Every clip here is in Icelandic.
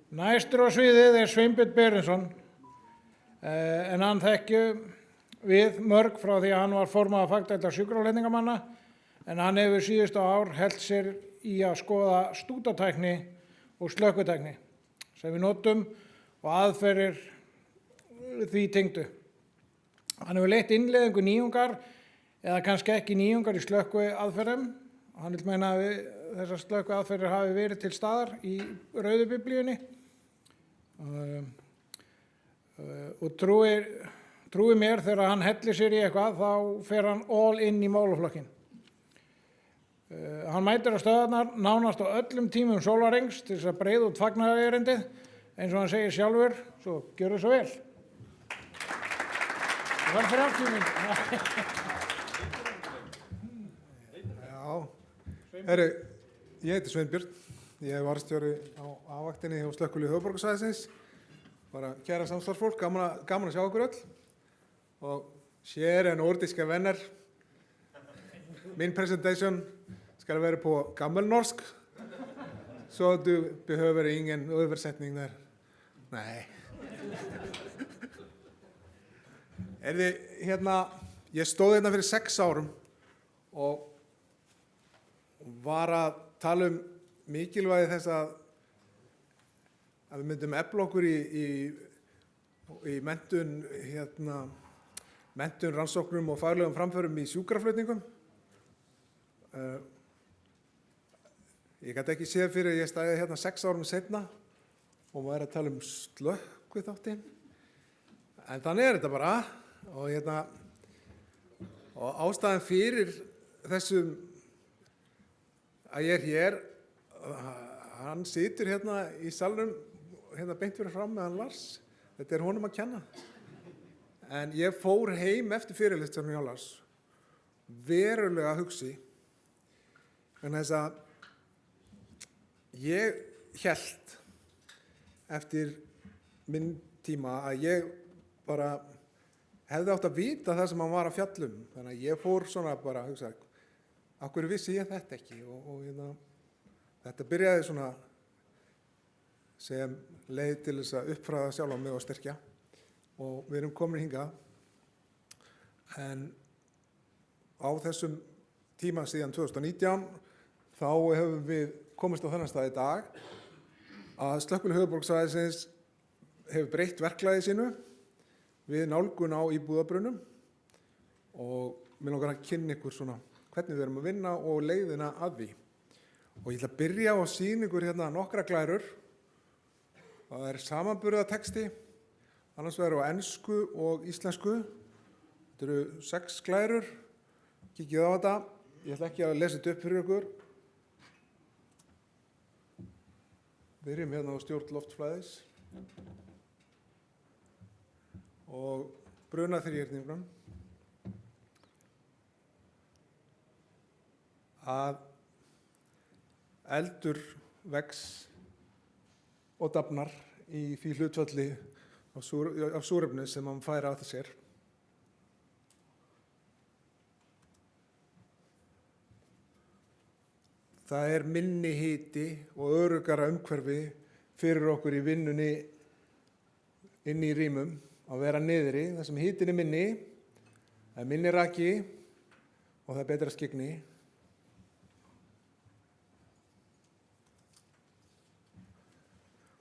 Næstur á sviðið Sveinbjörn Berinsson, en hann þekkjum við mörg frá því að hann var formaður fagdeildar sjúkraflutningamanna, en hann hefur síðustu ár hellt sér í að skoða stútatækni og slökkvitækni sem við notum og aðferðir því tengdu. Hann hefur leitt innleiðingu nýjungar eða kannski ekki nýjungar í slökkviaðferðum. Hann vil meina að þessar slökkviaðferðir hafi verið til staðar í Rauðu biblíunni og trúi mér, þegar hann hellir sér í eitthvað þá fer hann all inn í málaflokkinn. Hann mætir á stöðarnar nánast á öllum tímum sólarhrings til þess að breiða út fagnaðarerindið, eins og hann segir sjálfur, svo gjörðu svo vel. Það var 30 mínútur. Já, ég heiti Sveinbjörn, ég er varðstjóri á A-vaktinni hjá Slökkvilið höfuðborgarsvæðisins. Bara kæra samstarfsfólk, gaman að sjá okkur öll. Och kära nordiska vänner, min presentation ska vara på gammelnorsk, så du behöver ingen översättning där. Nej. Ég stóð hérna fyrir 6 árum og var að tala mikilvægi þess að við myndum efla okkur í menntun rannsóknum og faglegum framförum í sjúkraflutningum. Ég gat ekki séð fyrir að ég stæði hérna 6 árum seinna og væri að tala slökkviþáttinn. En þannig þetta bara og ástæðan fyrir þessum að ég hér, hann situr hérna í salnum hérna beint fyrir fram með hann Lars. Þetta honum að kenna. En ég fór heim eftir fyrirlesturinn hjá Lars, verulega hugsi, vegna þess að ég hélt eftir minn tíma að ég bara hefði átt að vita það sem hann var að fjalla um. Þannig að ég fór svona bara að hugsa, af hverju vissi ég þetta ekki? Þetta byrjaði svona sem leið til þess að uppfræða sjálfa mig og styrkja. Og við erum komin hingað, en á þessum tíma síðan 2019 þá höfum við komist á þennan stað í dag að Slökkvilið höfuðborgarsvæðisins hefur breytt verklagi sínu við nálgun á íbúðabrunum og mig langar að kynna ykkur svona hvernig við erum að vinna og leiðina að því. Og ég ætla að byrja á að sýna ykkur hérna nokkra glærur. Það samanburðartexti, annars vegar á ensku og íslensku. Þetta eru 6 glærur. Kíkið á þetta. Ég ætla ekki að lesa þetta upp fyrir ykkur. Byrjum hérna á stjórn loftflæðis og brunaþríhyrningnum. Að eldur vex og dafnar í því hlutfalli af súrefni sem hann fær að sér. Það minni hiti og öruggara umhverfi fyrir okkur í vinnunni inni í rýmum að vera niðri, þar sem hitinn minni, það minni raki og það betra skyggni.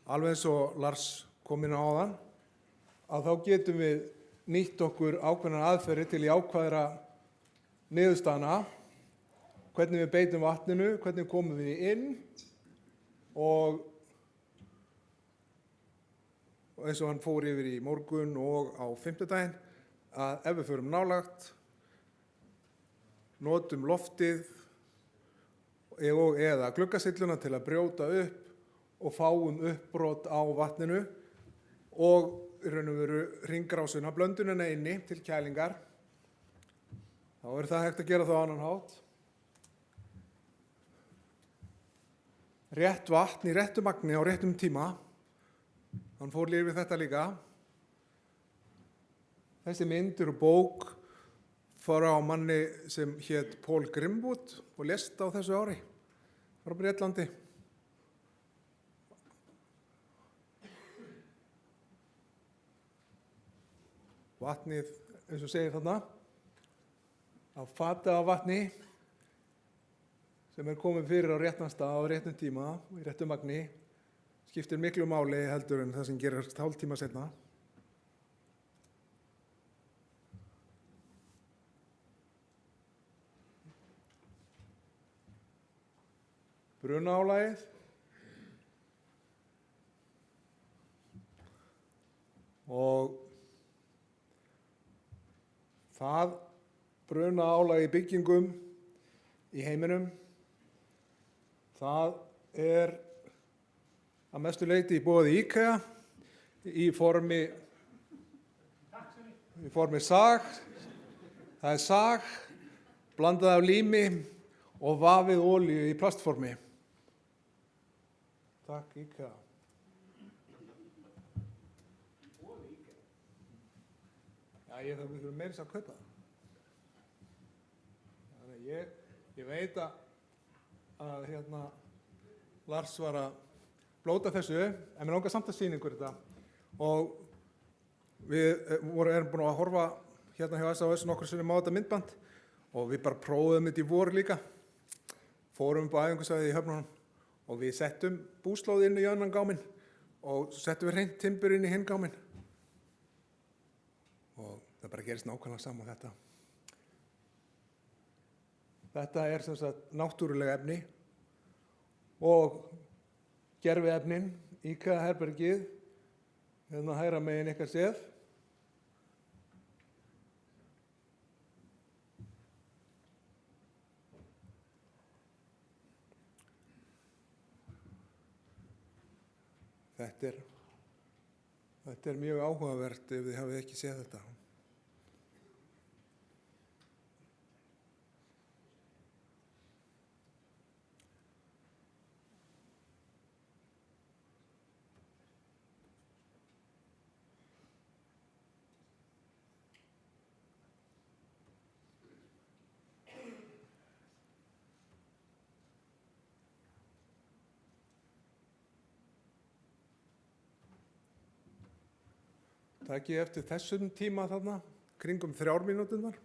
Alveg eins og Lars kom inn á áðan, að þá getum við nýtt okkur ákveðnar aðferðir til jákvæðra niðurstaðna, hvernig við beitum vatninu, hvernig komum við inn og eins og hann fór yfir í morgun og á fimmtudaginn, að ef við förum nálægt, notum loftið eða gluggasilluna til að brjóta upp og fáum uppbrot á vatninu og í raun og veru hringrásina blöndunina inni til kælingar. Þá það hægt að gera það á annan hátt. Rétt vatn í réttu magni á réttum tíma. Hann fór yfir þetta líka. Þessi mynd og bók frá manni sem hét Paul Grimwood og lést á þessu ári frá Bretlandi. vatnið, eins og segir þarna, að fata af vatni sem komið fyrir á réttan stað á réttum tíma og í réttum magni skiptir miklu máli heldur en það sem gerir hálftíma seinna. Brunaálagið. Og það brunaálag í byggingum í heiminum, það að mestu leyti í boði IKEA í formi sag. Það sag, blandað af lími og vafið olíu í plastformi. Takk IKEA. Já, við þurfum meira að kaupa það. Þannig ég veit að Lars var að blóta þessu, en mér langar samt að sýna ykkur þetta. Og við erum búin að horfa hérna hjá SAS nokkur sinnum á þetta myndband og við bara prófuðum þetta í vor líka. Fórum upp á æfingasvæðið í Höfnunum og við settum búslóð inn í annan gáminn og settum við hreint timbur inn í hinn gáminn. Og það bara gerist nákvæmlega saman þetta. Þetta sem sagt náttúruleg efni og gerviefnin, IKEA herbergið, hérna hægra megin ykkar séð. Þetta mjög áhugavert ef þið hafið ekki séð þetta. Takið eftir þessum tíma þarna, kringum 3 mínúturnar.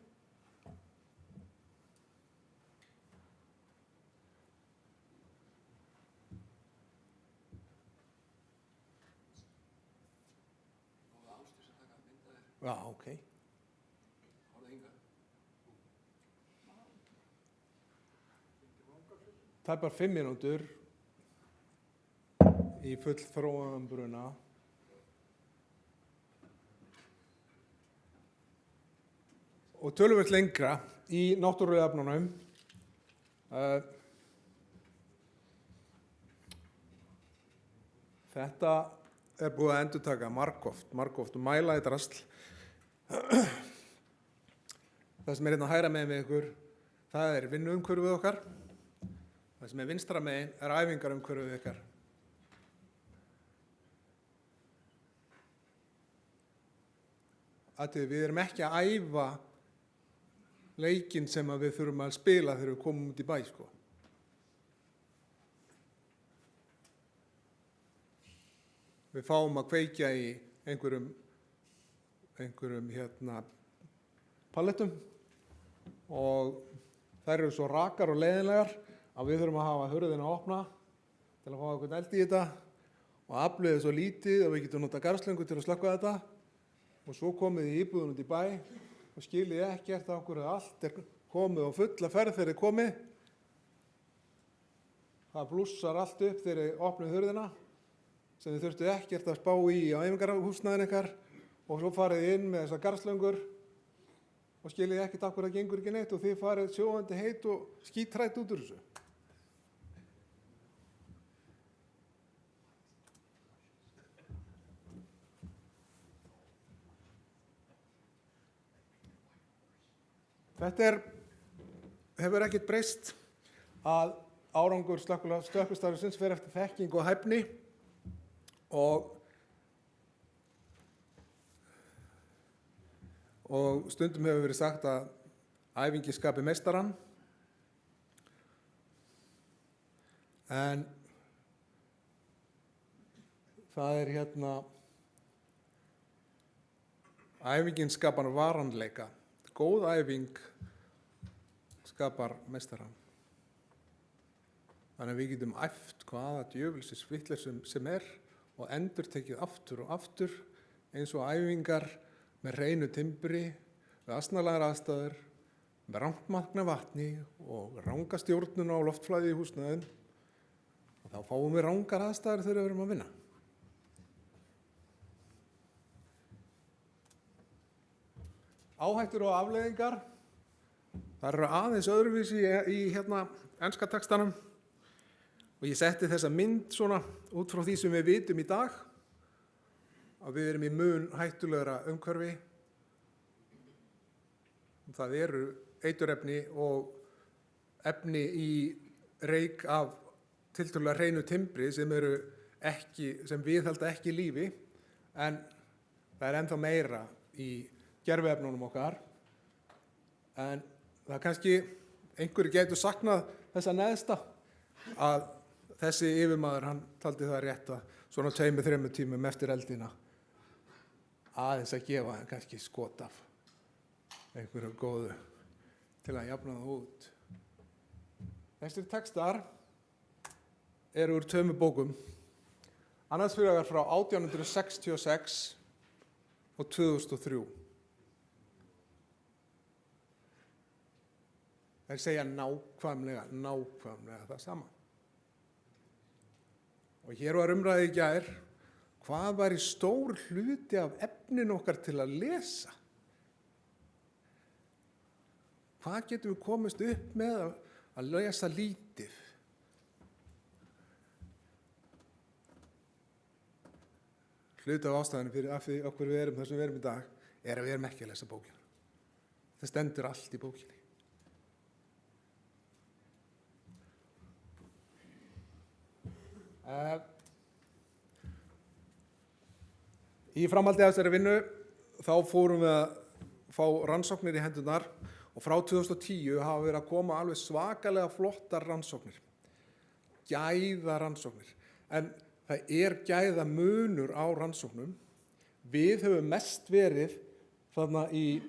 Já, ok. Það bara 5 mínútur í fullþróaðan bruna. Og töluvert lengra í náttúrulega efnunum. Þetta búið að endurtaka margoft og mæla í drasl. Það sem hérna hægra megin við ykkur, það vinnuumhverfið okkar. Það sem vinstra megin æfingarumhverfið ykkar. Við erum ekki að æfa leikinn sem við þurfum að spila þegar við komum út í bæ, sko. Við fáum að kveikja í einhverjum pallettum og þær eru svo rakar og leiðinlegar að við þurfum að hafa hurðina að opna til að fá eitthvað eld í þetta og aflið svo lítið að við getum notað garðslöngu til að slökkva þetta og svo komið í íbúðun út í bæ og skiljið ekkert á hverju allt komið á fulla ferð þegar komið. Það blússar allt upp þegar þið opnið hurðina sem þið þurftu ekkert að spá í á æfingarhúsnæðinu ykkar og svo farið inn með þessar garðslöngur og skiljið ekkert á hverju það gengur ekki neitt og þið farið sjóðandi heit og skítrætt út úr þessu. Þetta hefur ekkert breyst að árangur slökkvistarfsins fer eftir þekkingu og hæfni og stundum hefur verið sagt að æfingi skapi meistarann. En það Æfingin skapar varanleika. Góð æfing skapar meistarann. Þannig að við getum æft hvaða djöfulsins vitleysum sem og endurtekið aftur og aftur eins og æfingar með hreinu timbri, við asnalegar aðstæður, með rangt magn af vatni og ranga stjórnun á loftflæði í húsnæðin. Og þá fáum við rangar aðstæður þegar við erum að vinna. Áhættur og afleiðingar. Það eru aðeins öðruvísi í enska textanum. Og ég setti þessa mynd svona út frá því sem við vitum í dag, að við erum í mun hættulegra umhverfi. Það eru eiturefni og efni í reyk af tiltölulega hreinu timbri sem viðhalda ekki lífi, en það er ennþá meira í gerviefnunum okkar. En það kannski einhverju getur saknað þessa neðsta, að þessi yfirmaður, hann taldi það rétt að svona 2-3 tímum eftir eldina aðeins að gefa hann kannski skot af einhverju góðu til að jafna það út. Þessir textar eru úr 2 bókum, annars vegar frá 1866 og 2003. Þeir segja nákvæmlega það sama. Og hér var umræði í gær, hvað væri stór hluti af efninu okkar til að lesa? Hvað getum við komist upp með að lesa lítið? Hluti af ástæðinu fyrir að okkur við erum þar sem við erum í dag er að við erum ekki að lesa bókina. Það stendur allt í bókinni. Í framhaldi af þessari vinnu þá fórum við að fá rannsóknir í hendurnar og frá 2010 hafa verið að koma alveg svakalega flottar rannsóknir, gæðarannsóknir, en það er gæðamunur á rannsóknum. Við höfum mest verið þarna í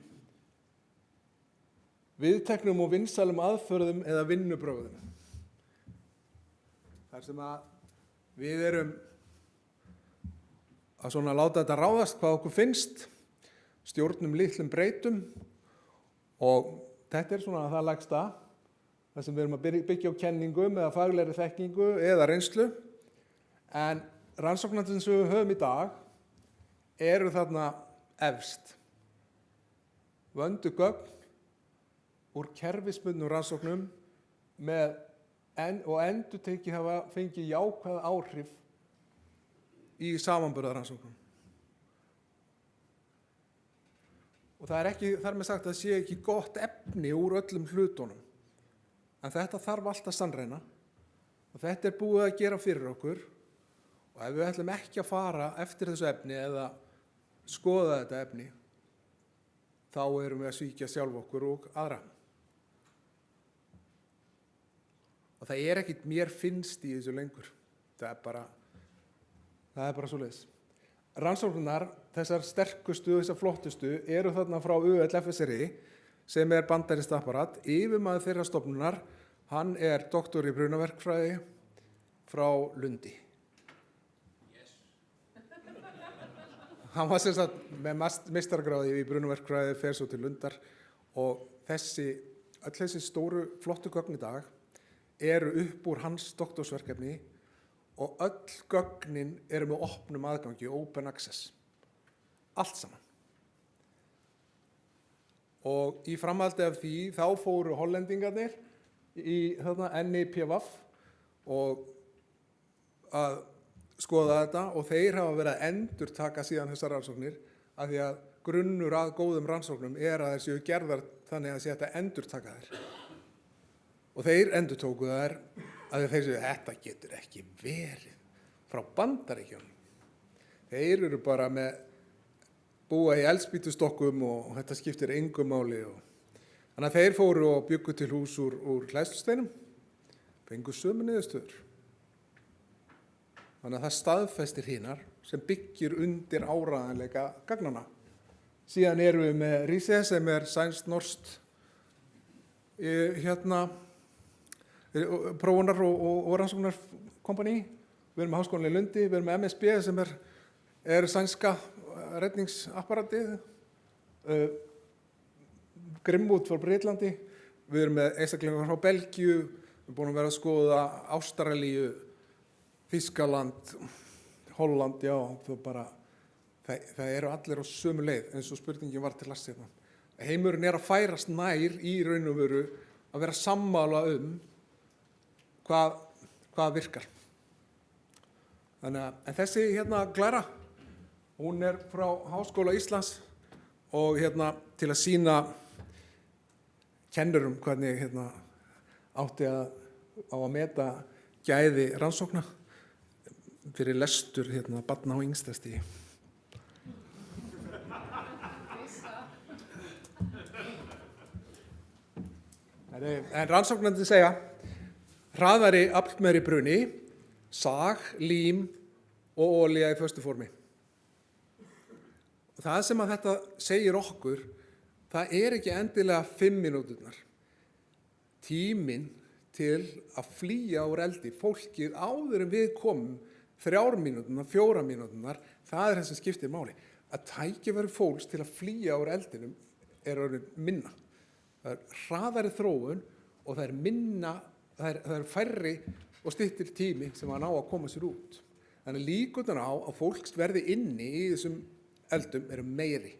viðteknum og vinsælum aðferðum eða vinnubrögðum. Þar sem að við erum að svona láta þetta ráðast hvað okkur finnst, stjórnum litlum breytum, og þetta er svona það lægsta, þar sem við erum að byggja á kenningum eða faglegri þekkingu eða reynslu, en rannsóknarnir sem við höfum í dag eru þarna efst. Vöndu gögn úr kerfisbundnum rannsóknum og endurtekið hafa fengið jákvæð áhrif í samanburðarrannsóknum. Og það er ekki þar með sagt að það sé ekki gott efni úr öllum hlutunum. En þetta þarf allt að sannreyna og þetta er búið að gera fyrir okkur, og ef við ætlum ekki að fara eftir þessu efni eða skoða þetta efni, þá erum við að svíkja sjálf okkur og aðra. Og það er ekkert mér finnst í þessu lengur. Það er bara svoleiðis. Rannsóknirnar, þessar sterkustu og þessar flottustu, eru þarna frá ULFSRI, sem er bandarískt apparat. Yfirmaður þeirra stofnunar, hann er doktor í brunaverkfræði frá Lundi. Yes. Hann var sem sagt með meistaragráði í brunaverkfræði, fer svo til Lundar, og öll þessi stóru flottu gögn í dag eru upp úr hans doktorsverkefni, og öll gögnin eru með opnum aðgangi, open access. Allt saman. Og í framhaldi af því þá fóru hollendingarnir í NIPVAF og að skoða þetta, og þeir hafa verið að endurtaka síðan þessar rannsóknir, af því að grunnur að góðum rannsóknum er að þeir séu gerðar þannig að sé hægt að endurtaka þær. Og þeir endurtóku þær að þeir séu þetta getur ekki verið frá Bandaríkjunum. Þeir eru bara búa í eldspýtustokkum og þetta skiptir engu máli. Þannig að þeir fóru og bjuggu til hús úr hleðslusteinum, fengu sömu niðurstöður. Þannig að það staðfestir hinar sem byggir undir áreiðanleika gagnanna. Síðan erum við með RISE sem er sænskt-norskt prófunar og rannsóknarkompani. Við erum með Háskólann í Lundi, við erum með MSB sem er sænska redningsapparatið, Grimwood frá Breitlandi, við erum með einstaklingar frá Belgíu, við erum búin að vera að skoða Ástralíu, Þýskaland, Holland, já, það eru allir á sömu leið eins og spurningin var til last hérna. Heimurinn er að færast nær í raun og veru að vera sammála hvað virkar. Þannig að en þessi hérna glæra, hún er frá Háskóla Íslands og til að sýna kennurum hvernig átti á að meta gæði rannsókna fyrir lestur barna á yngsta stigi. En rannsóknarnir segja hraðari aflmeiri bruni, sag, lím og olía í föstu formi. Það sem að þetta segir okkur, það er ekki endilega 5 mínúturnar. Tíminn til að flýja úr eldi, fólkið áður en við komum 3 mínúturnar, 4 mínúturnar, það er það sem skiptir máli. Að tækifæri fólks til að flýja úr eldinum er orðið minna. Það er hraðari þróun og það er minna, það er færri og styttir tími sem að ná að koma sér út. Þannig líkurnar á að fólks verði inni í þessum eldum eru meiri.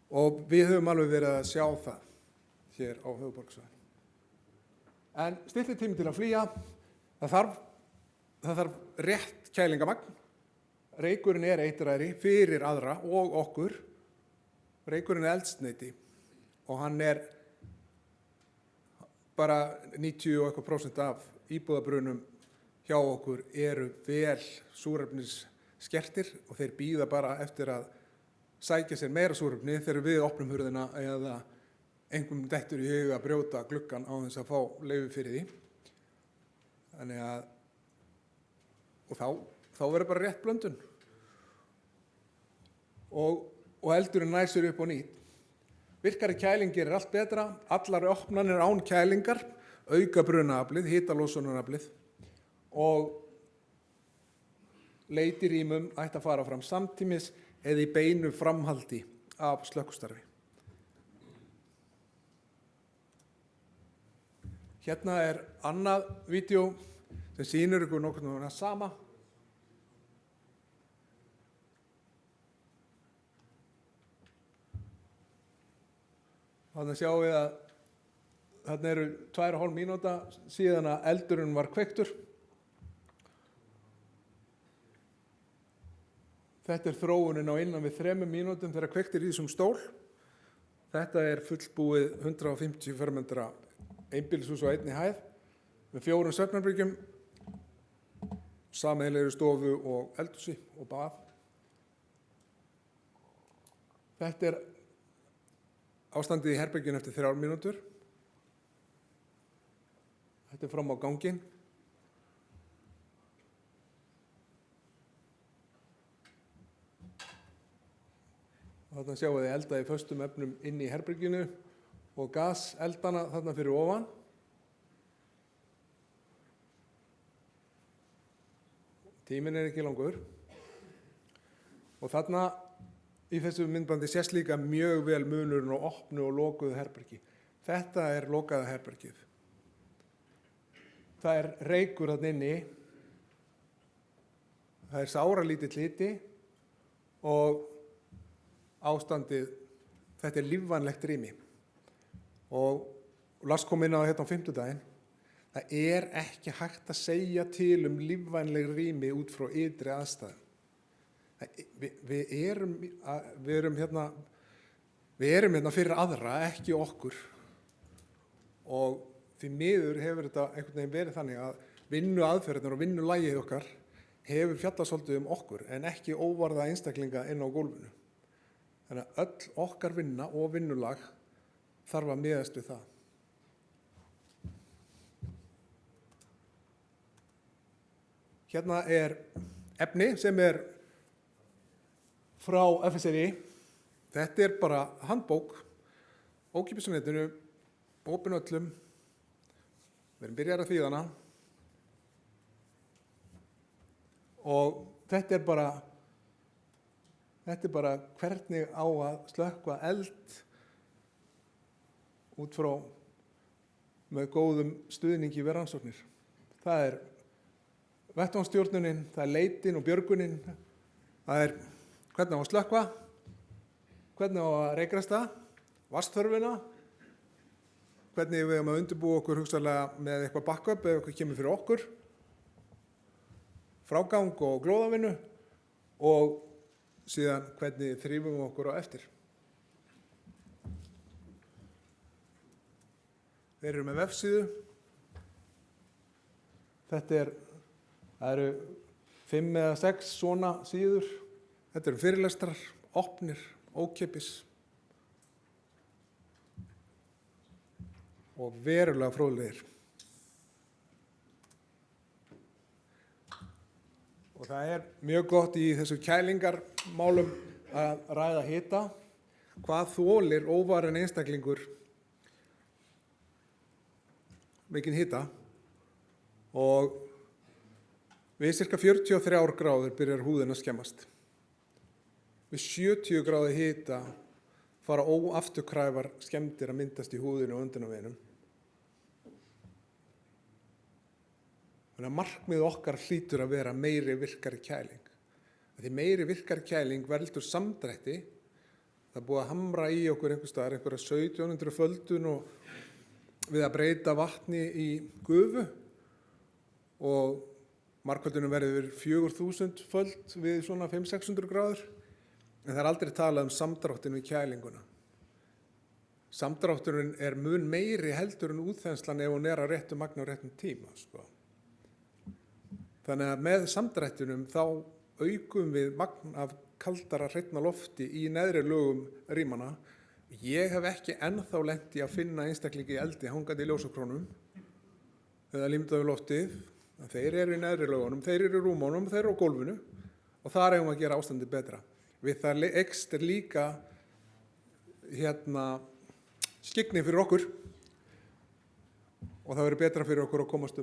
Og við höfum alveg verið að sjá það hér á höfuðborgarsvæðinu. En styttri tími til að flýja, það þarf rétt kælingamagn. Reykurinn er eitræðri fyrir aðra og okkur. Reykurinn er eldsneyti og hann er bara 90% af íbúðabrunum hjá okkur eru vel súrefnisskertir og þeir bíða bara eftir að sækja sér meira súrefni þegar við opnum hurðina eða einhverjum dettur í hug að brjóta gluggann á þess að fá leyfi fyrir því. Þannig að þá verður bara rétt blöndun. Og eldurinn nær sér upp á nýtt. Virkari kæling gerir allt betra, allar opnanir án kælingar, auka brunaaflið, hitalósunaraflið og leitirýmum ætti að fara fram samtímis eða í beinu framhaldi af slökkvistarfi. Hérna er annað vídeó sem sýnir ykkur nokkuð sama. Þannig sjáum við að þarna eru 2,5 mínúta síðan að eldurinn var kveiktur. Þetta er þróunin á innan við 3 mínútum þegar kveikt er í þessum stól. Þetta er fullbúið 150 fermetra einbýlishús á einni hæð með 4 svefnherbergjum, sameiginlegri stofu og eldhúsi og bað. Þetta er ástandið í herberginu eftir 3 mínútur. Þetta er fram á ganginn. Þarna sjáum við elda í föstum efnum inn í herberginu og gaseldana þarna fyrir ofan. Tíminn er ekki langur. Og þarna í þessu myndbandi sést líka mjög vel munurinn á opnu og lokuðu herbergi. Þetta er lokaða herbergið. Það er reykur þarna inni. Það er sáralítill hiti og ástandið, þetta er lífvænlegt rými. Og Lars kom inn á þetta á 5. Það er ekki hægt að segja til lífvænleg rými út frá ytri aðstæðum. Við erum hérna fyrir aðra, ekki okkur. Og því miður hefur þetta einhvern veginn verið þannig að vinnuaðferðirnar og vinnulagið okkar hefur fjallað svolítið okkur en ekki óvarða einstaklinga inn á gólfinu. Þannig að öll okkar vinna og vinnulag þarf að miðast við það. Hérna er efni sem er frá FSRI. Þetta er bara handbók, ókeypis á netinu, opin öllum. Við erum byrjar að þýða hana. Og þetta er bara hvernig á að slökkva eld út frá með góðum stuðningi við rannsóknir. Það er vettvangsstjórnunin, það er leitin og björgunin, það er hvernig á að slökkva, hvernig á að reykræsta, vatnsþörfina, hvernig við höfum að undirbúa okkur hugsanlega með eitthvað backup ef eitthvað kemur fyrir okkur, frágang og glóðavinnu og síðan hvernig þrífum við okkur á eftir. Þeir eru með vefsíðu. Það eru 5 eða 6 svona síður. Þetta eru fyrirlestrar, opnir, ókeypis og verulega fróðlegir. Og það er mjög gott í þessu kælingarmálum að ræða hita. Hvað þolir óvarinn einstaklingur mikinn hita? Og við cirka 43 gráður byrjar húðin að skemmast. Við 70 gráði hita fara óafturkræfar skemmdir að myndast í húðinu og öndunarveginum. Þannig að markmið okkar hlýtur að vera meiri virkari kæling. Því meiri virkari kæling veldur samdrætti. Það er búið að hamra í okkur einhvers staðar einhverja 1700 földun og við að breyta vatni í gufu og margföldunum verður 4000 föld við svona 500-600 gráður. En það er aldrei talað samdráttinn við kælinguna. Samdrátturinn er mun meiri heldur en útþenslan ef hún á réttum magni á réttum tíma. Þannig að með samdrættinum þá aukum við magn af kaldara hreinna lofti í neðri lögum rýmanna. Ég hef ekki ennþá lent í að finna einstaklingi í eldi hangandi í ljósakrónum eða límdaðu loftið. Þeir eru í neðri lögunum, þeir eru í rúmunum, þeir eru á gólfinu og þar eigum að gera ástandið betra. Við það ekst líka skyggni fyrir okkur og það verður betra fyrir okkur að komast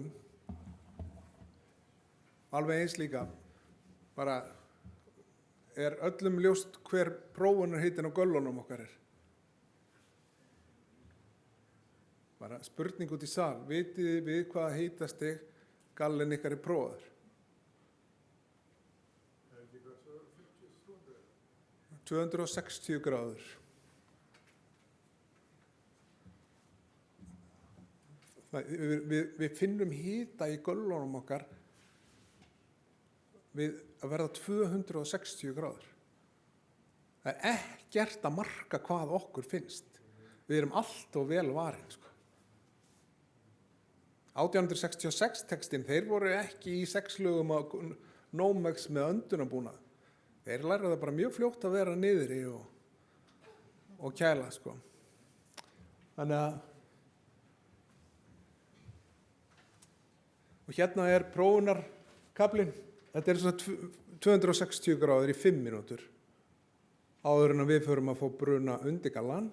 Alveg eins líka, bara er öllum ljóst hver prófunarhitinn á göllunum okkar er. Bara spurning út í sal, vitið þið við hvaða hitastig gallinn ykkar er prófaður? 260 gráður. Við finnum hita í göllunum okkar við að verða 260 gráður. Það er ekkert að marka hvað okkur finnst. Við erum allt og vel varin. 1866 textin, þeir voru ekki í 6 lögum á Nomex með öndunarbúnað. Þeir lærðu það bara mjög fljótt að vera niðri og kæla. Þannig að og hérna er prófunarkaflinn. Þetta er svona 260 gráður í 5 mínútur áður en við förum að fá bruna undir gallan.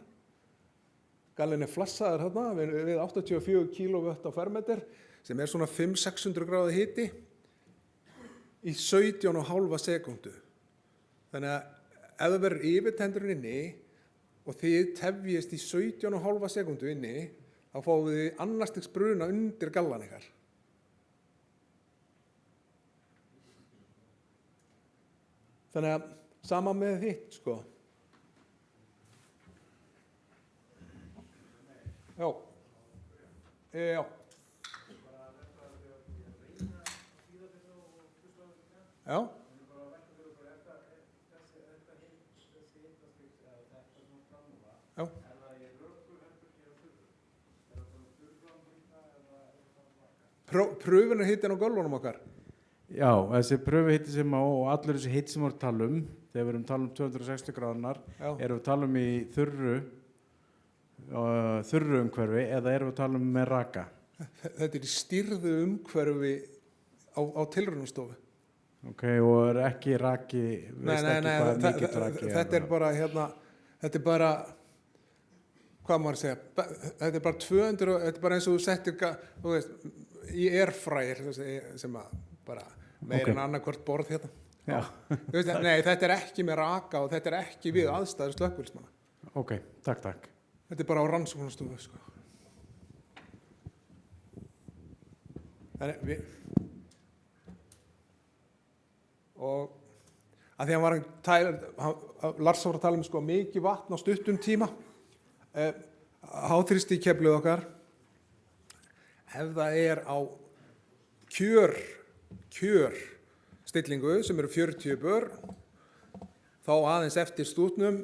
Gallinn er flassaður hérna við 84 kW á fermeter sem er svona 500-600 gráði hiti í 17,5 sekúndu. Þannig að ef það verður yfirtendurinn inni og þið tefjist í 17,5 sekúndu inni þá fáum við annars stigs bruna undir gallan ykkar. Þannig að sama með þitt, Já. Já. Já. Já. Pröfunarhitinn á göllunum okkar. Já, þessi pröfuhiti sem og allur þessi hiti sem við tala þegar við erum tala 260 gráðunar, erum við tala í þurru umhverfi eða erum við tala með raka? Þetta er í stýrðu umhverfi á tilraunastofu. Ok, og er ekki raki, veist ekki hvað er mikill raki? þetta er bara þetta er bara, hvað maður að segja, þetta er bara 200, þetta er bara eins og þú settir, þú veist, í airfryer sem að bara meira en annarkvort borð hérna. Já. Þú veist, nei, þetta er ekki með raka og þetta er ekki við aðstæður slökkviliðsmanna. Ok, takk. Þetta er bara á rannsóknarstofu, sko. Og að því hann var Lars var að tala sko mikið vatn á stuttum tíma, háþrýsti keflið okkar, ef það er á kjör stillingu sem eru 40 bör, þá aðeins eftir stútnum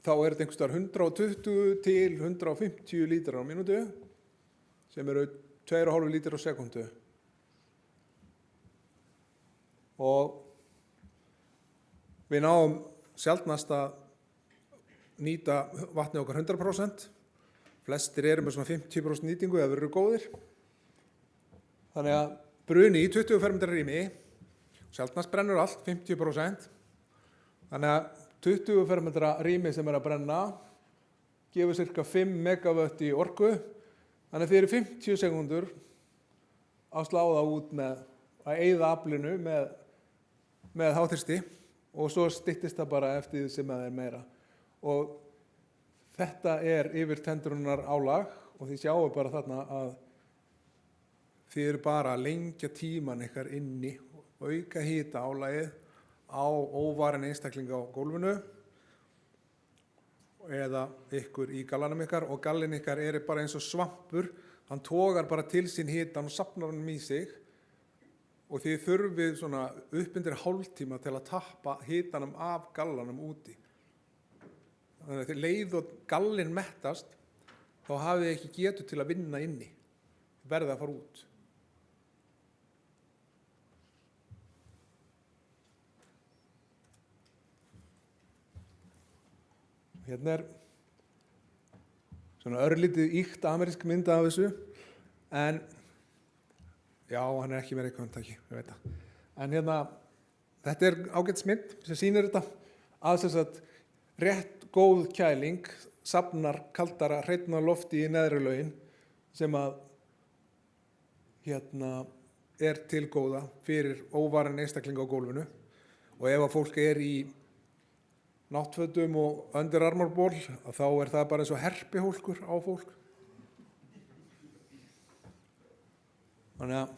þá er þetta einhvers staðar 120 til 150 lítrar á mínútu sem eru 2,5 lítrar á sekundu. Og við náum sjaldnast að nýta vatni okkar 100%. Flestir eru með svona 50% nýtingu ef við eru góðir. Þannig að bruni í 20 fermetra rými, sjaldnast brennur allt 50%. Þannig að 20 fermetra rými sem er að brenna gefur cirka 5 megavött í orku. Þannig að þið eru 50 sekundur að slá það út með að eyða aflinu með háþrýsti og svo styttist það bara eftir því sem það er meira. Og þetta er yfir tendrunar álag og þið sjáu bara þarna að þið eru bara að lengja tíman ykkar inni og auka hita álagið á óvarin einstaklinga á gólfinu eða ykkur í gallanum ykkar, og gallin ykkar er bara eins og svampur, hann togar bara til sín hitan og safnar hann í sig og þið þurfið svona upp undir hálftíma til að tappa hitanum af gallanum úti. Þannig að þið leið og gallin mettast þá hafið þið ekki getu til að vinna inni, verða að fara út. Hérna er svona örlítið ýkt amerísk mynd af þessu, en já, hann er ekki með reykvöndtæki, ég veit það. En hérna, þetta er ágætis mynd sem sýnir þetta að þess að rétt góð kæling safnar kaldara hreinna lofti í neðri lögin sem að er til góða fyrir óvarin einstakling á gólfinu. Og ef að fólk er í náttfötum og Under Armour ból, þá er það bara eins og herpihólkur á fólk. Þannig að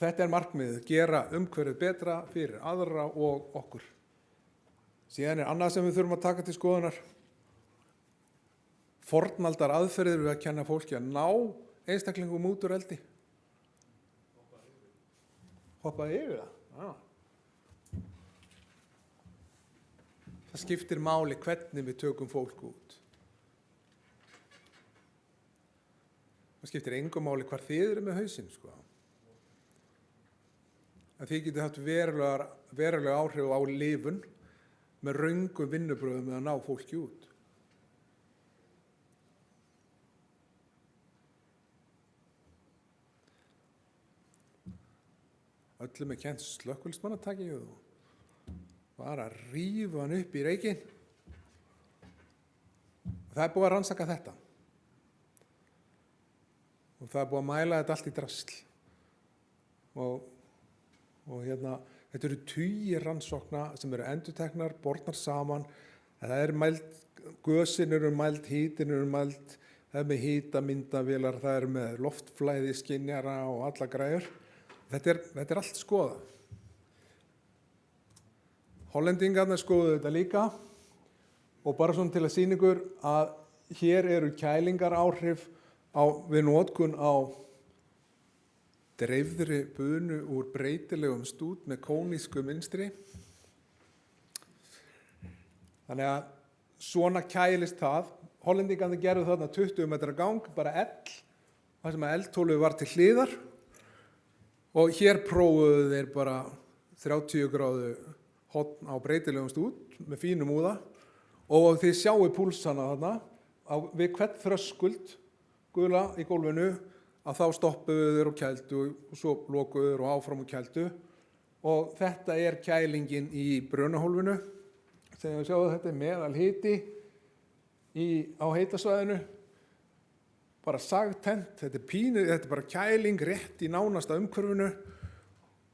þetta er markmiðið, gera umhverfið betra fyrir aðra og okkur. Síðan er annað sem við þurfum að taka til skoðunar. Fornaldar aðferðir við að kenna fólki að ná einstaklingum út úr eldi. Hoppa yfir það? Já. Það skiptir máli hvernig við tökum fólk út. Það skiptir engu máli hvar þið eru með hausinn, sko. En þið getið haft verulega áhrif á lifun með röngum vinnubröðum með að ná fólki út. Öllum er kennt slökkviliðsmannataki og bara að rífa hann upp í reykinn. Það er búið að rannsaka þetta. Og það er búið að mæla þetta allt í drasl. Og þetta eru tugir rannsókna sem eru endurteknar, bornar saman. Það er mæld, gösin eru mæld, hítin eru mæld, það er með hítamyndavélar, það er með loftflæði, skynjara og alla græjur. Þetta er allt skoðað. Hollendingarnir skoðuðu þetta líka og bara svona til að sýna ykkur að hér eru kælingar áhrif við notkun á dreifðri bunu úr breytilegum stút með kónísku mynstri. Þannig að svona kælist það. Hollendingarnir gerðu þarna 20 metra gang, bara þar sem að eldhólfið var til hliðar, og hér prófuðu þeir bara 30 gráðu hotn á breytilegum stút með fínum úða, og þið sjáu púlsana þarna við hvern þröskuld gula í gólfinu, að þá stoppuðu þeir og kældu og svo lokuðu þeir og áfram og kældu, og þetta er kælingin í brunahólfinu. Þegar við sjáum þetta er meðal hiti á heitasvæðinu, bara sagtent, þetta er bara kæling rétt í nánasta umhverfinu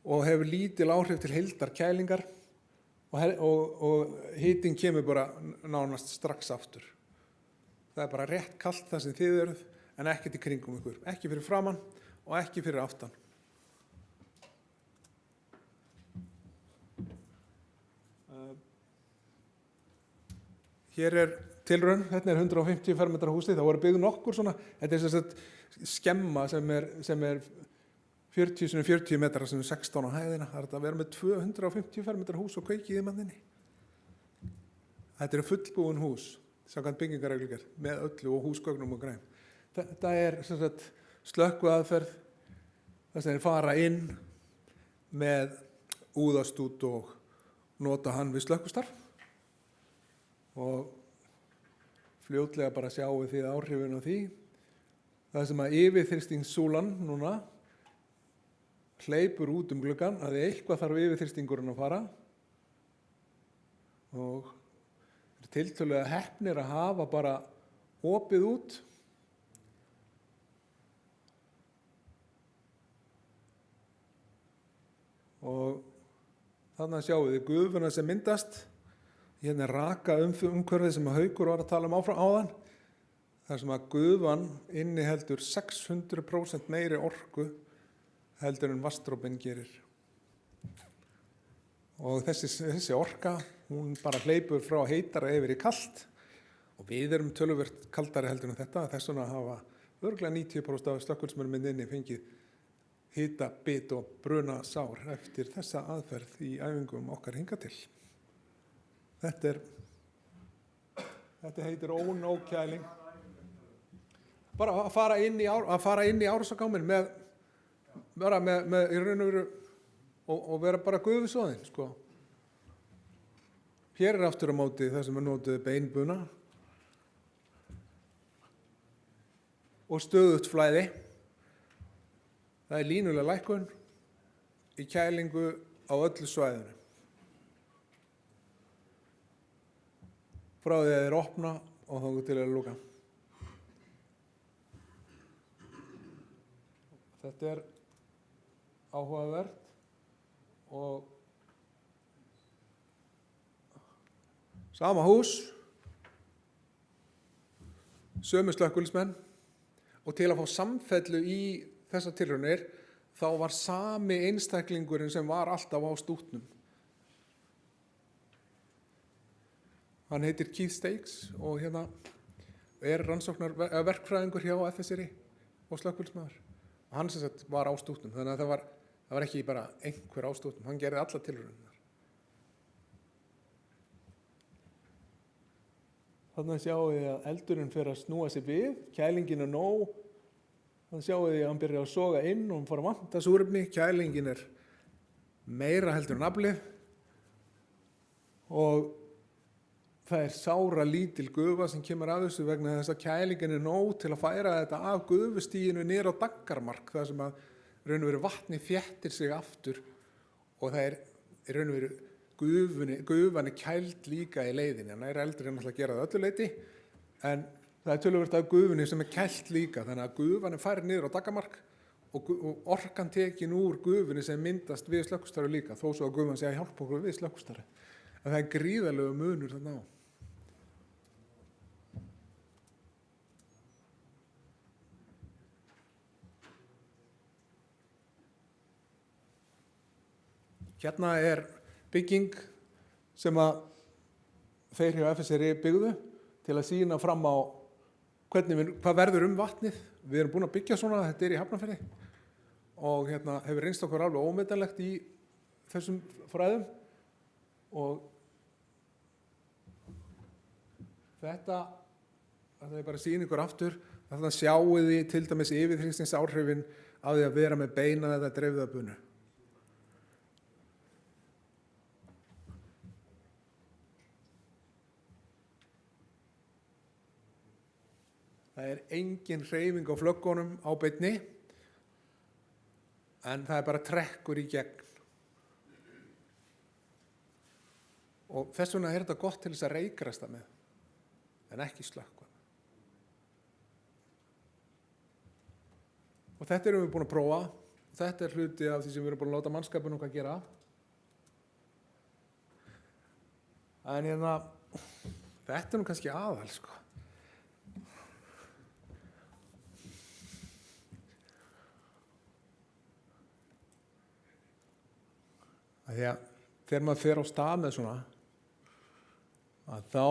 og hefur lítil áhrif til heildar kælingar og hitin kemur bara nánast strax aftur. Það er bara rétt kalt það sem þið eruð en ekkert í kringum ykkur, ekki fyrir framan og ekki fyrir aftan. Hér er tilraun, þetta er 150 fermetra húsi, það voru byggð nokkur svona, þetta er sem sagt skemma sem er 40x40 metrar sem er 16 á hæðina, það er að vera með 250 fermetra hús og kveikið í manninni. Þetta eru fullbúin hús, samkvæmt byggingarreglugerð, með öllu og húsgögnum og græm. Þetta er sem sagt slökkvuaðferð, þess að þeir fara inn með úðastút og nota hann við slökkvistarf. Og fljótlega bara sjáum þið áhrifin á því. Það sem að yfirþrýstingssúlan núna hleypur út gluggann að eitthvað þarf yfirþrýstingurinn að fara og er tiltölulega heppnir að hafa bara opið út. Og þannig sjáum við gufuna sem myndast. Hérna er raka umhverfið sem Haukur var að tala um áðan. þar sem að gufan inniheldur 600% meiri orku heldur en vatnsdropinn gerir. Og þessi orka, hún bara hleypur frá heitara yfir í kalt og við erum töluvert kaldari heldur en þetta. Þess vegna hafa örugglega 90% af slökkviliðsmönnum fengið hita, bit og bruna sár eftir þessa aðferð í æfingum okkar hingað til. Þetta heitir ónókæling. Bara að fara inn í Árósagáminn með í raun og veru og vera bara gufusoðinn, sko. Hér aftur á móti það sem er notuð beinbuna og stöðugt flæði. Það er línuleg lækkun í kælingu á öllu svæðinu. Frá því að þeir opna og þangað til að loka. Þetta er áhugavert og sama hús, sömu slökkviliðsmenn og til að fá samfellu í þessar tilraunir þá var sami einstaklingurinn sem var alltaf á stútnum. Hann heitir Keith Stakes og er verkfræðingur hjá FSRI og slökkviliðsmaður. Hann sem sagt var á stútnum, þannig að það var ekki bara einhver á stútnum, hann gerði alla tilraunirnar. Þannig sjáum við að eldurinn fer að snúa sig við, kælingin er nóg, þannig sjáum við að hann byrjar að soga inn og hann fara að vanta súrefni, kælingin er meira heldur en aflið og það er sára lítil gufa sem kemur af þessu vegna þess að kælingin er nóg til að færa þetta af gufustíginu niður á daggarmark, þar sem að raun og veru vatni þéttir sig aftur og það er raun og veru gufan er kæld líka í leiðinni. Hann er eldri en alltaf að gera það öllu leyti, en það er töluvert af gufunni sem er kæld líka, þannig að gufan er færð niður á daggarmark og orkan tekin úr gufunni sem myndast við slökkvistarfi líka, þó svo að gufan sé að hjálpa okkur við slökkvistarfi. En það er gríðarlegur munur þarna á. Hérna er bygging sem að þeir hjá FSRI byggðu til að sýna fram á hvað verður vatnið. Við erum búin að byggja svona, þetta er í Hafnarfirði og hefur reynst okkur alveg ómetanlegt í þessum fræðum og þetta er bara að sýna ykkur aftur. Þannig að sjáu þið til dæmis yfirþrýstingsáhrifin af því að vera með beina eða dreifða bunu. Það er engin hreyfing á flöggunum á beinni, en það er bara trekkur í gegn og þess vegna er þetta gott til þess að reykræsta með en ekki slökkva. Og þetta erum við búin að prófa. Þetta er hluti af því sem við erum búin að láta mannskapinn okkar gera. En þetta er nú kannski aðal, sko. Því að þegar maður fer á stað með svona, að þá,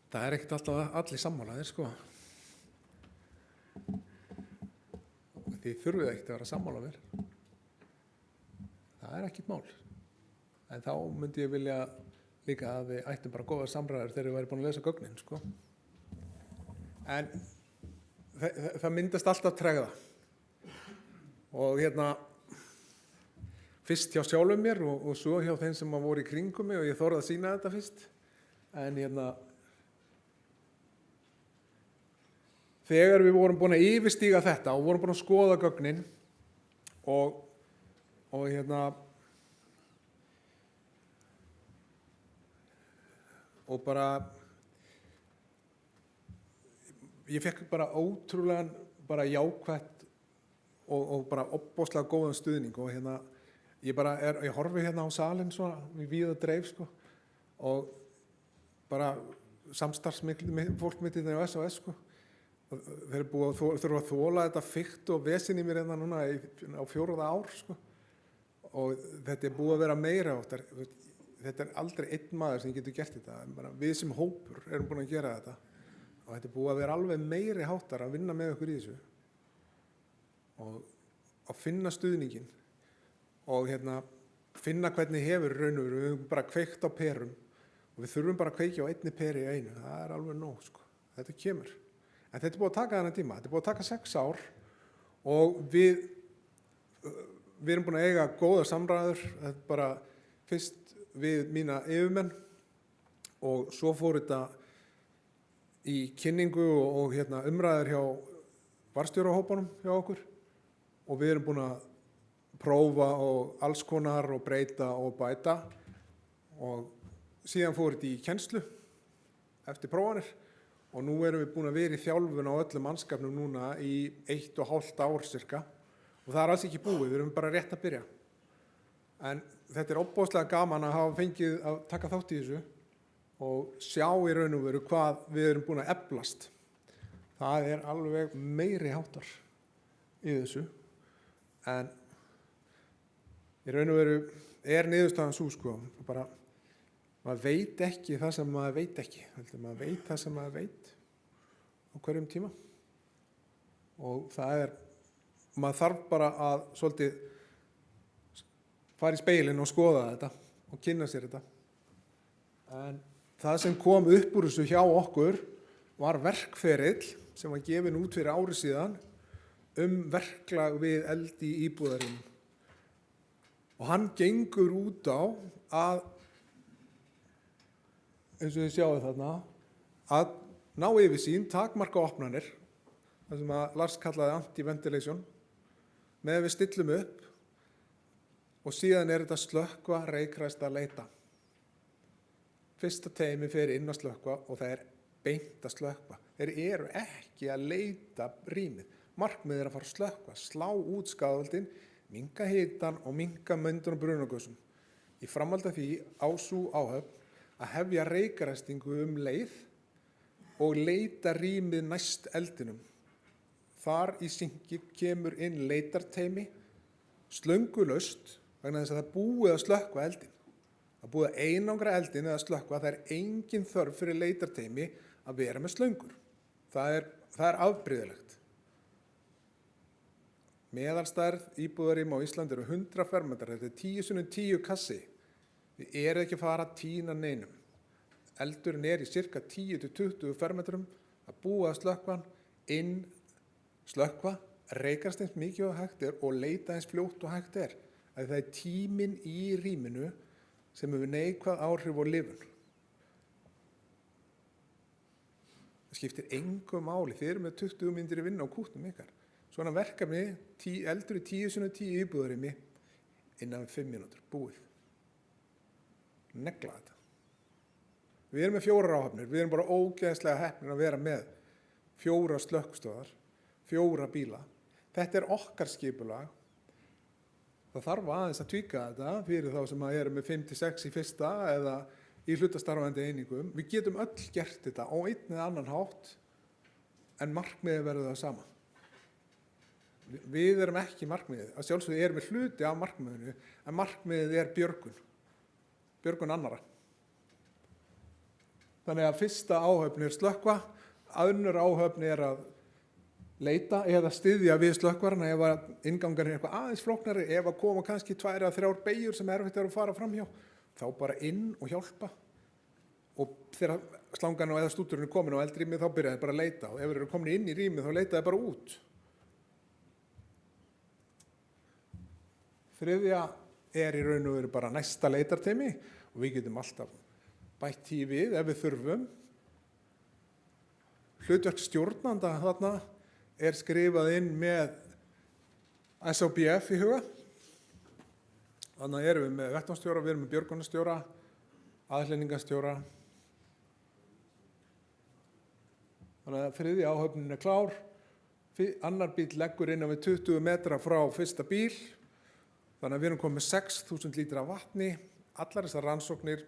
það er ekkert alltaf allir sammálaðir, sko. Þið þurfið ekkert að vera sammála mér. Það er ekkert mál. En þá myndi ég vilja líka að við ættum bara góða samræður þegar við væri búin að lesa gögnin, sko. En það myndast alltaf tregða. Og fyrst hjá sjálfum mér og svo hjá þeim sem voru í kringum mig og ég þorði að sýna þetta fyrst. En þegar við vorum búin að yfirstíga þetta og vorum búin að skoða gögnin og bara ég fekk bara ótrúlegan bara jákvætt og bara ofboðslega góðan stuðning og ég horfi á salinn svona við víða dreif, sko, og bara fólk mitt á SOS, sko. Þeir þurfa að þola þetta fikt og vesen í mér núna á 4. ár, sko. Og þetta er búið að vera meira áttar. Þetta er aldrei einn maður sem getur gert þetta. Bara við sem hópur erum búin að gera þetta. Og þetta er búið að vera alveg meiri háttar að vinna með okkur í þessu. Og að finna stuðninginn. Og finna hvernig hefur raun og veru. Við höfum bara kveikt á perum. Og við þurfum bara að kveikja á einni peri í einu. Það er alveg nóg, sko. Þetta kemur. En þetta er búið að taka þennan tíma. Þetta er búið að taka 6 ár og við erum búin að eiga góða samræður. Þetta er bara fyrst við mína yfirmenn og svo fór þetta í kynningu og umræður hjá varðstjórahópunum hjá okkur og við erum búin að prófa og alls konar og breyta og bæta og síðan fór þetta í kennslu eftir prófanir. Og nú erum við búin að vera í þjálfun á öllum mannskapnum núna í 1,5 ár cirka og það er alls ekki búið, við erum bara rétt að byrja. En þetta er ofboðslega gaman að hafa fengið að taka þátt í þessu og sjá í raun og veru hvað við erum búin að eflast. Það er alveg meiri háttar í þessu en í raun og veru er niðurstaðan sú, sko, bara maður veit ekki það sem maður veit ekki. Maður veit það sem maður veit á hverjum tíma. Og maður þarf bara að svolítið fara í speilin og skoða þetta og kynna sér þetta. En það sem kom upp úr þessu hjá okkur var verkferill sem var gefinn út fyrir ári síðan verklag við eld í íbúðarrýmum. Og hann gengur út á að eins og þið sjáu þarna, að ná yfirsýn, takmarka opnanir, það sem að Lars kallaði anti-ventilation, með við stillum upp og síðan er þetta slökkva, reykræsta, leita. Fyrsta teymi fer inn að slökkva og það er beint að slökkva. Þeir eru ekki að leita rýmið. Markmiðið er að fara að slökkva, slá út skaðvaldinn, minnka hitann og minnka möndun og brunagössum. Í framhaldi af því á sú áhöfn að hefja reykræstingu leið og leita rýmið næst eldinum. Þar í syngi kemur inn leitarteymi, slöngulaust, vegna þess að það er búið að slökkva eldin. Það er búið að einangra eldin eða slökkva, það er engin þörf fyrir leitarteymi að vera með slöngur. Það er afbrigðilegt. Meðalstærð íbúðarrýma á Íslandi eru 100 fermetrar, þetta er 10x10 kassi. Við erum ekki að fara að tína neinum. Eldurinn er í cirka 10-20 fermetrum að búa að slökkvan, slökkva, reykast eins mikið og hægt er og leita eins fljótt og hægt er. Það er tíminn í rýminu sem hefur neikvæð áhrif á lifun. Það skiptir engu máli. Þið eru með 20 mínútur í vinna á kútnum ykkar. Svona verkefni, eldur í 10x10 íbúðarrými innan 5 mínútur, búið. negla þetta. Við erum með 4 áhafnir, við erum bara ógeðslega heppnir að vera með 4 slökkvistöðvar, 4 bíla. Þetta er okkar skipulag. Það þarf aðeins að tvíka þetta fyrir þá sem eru með 5-6 í fyrsta eða í hlutastarfandi einingum. Við getum öll gert þetta á einn eða annan hátt en markmiðið verður það sama. Við erum ekki markmiðið. Að sjálfsögðu erum við hluti af markmiðinu en markmiðið er björgun annarra. Þannig að fyrsta áhöfn er slökkva, önnur áhöfn er að leita eða styðja við slökkvarna ef að inngangar er eitthvað aðeins flóknari, ef að koma kannski 2 eða 3 beygjur sem erfitt að fara framhjá, þá bara inn og hjálpa. Og þegar slangan eða stúturinn er komin á eldrýmið þá byrjaði bara að leita og ef þeir eru komin inn í rýmið þá leitaði bara út. Þriðja er í raun og veru bara næsta leitarteymi og við getum alltaf bætt því við ef við þurfum. Hlutverk stjórnanda þarna er skrifað inn með SOBF í huga. Þannig erum við með vettvangsstjóra, við erum með björgunarstjóra, aðhlynningarstjóra. Þannig að þriðja áhöfnin er klár. Annar bíll leggur innan við 20 metra frá fyrsta bíl. Þannig að við erum komið með 6.000 lítra af vatni. Allar þessar rannsóknir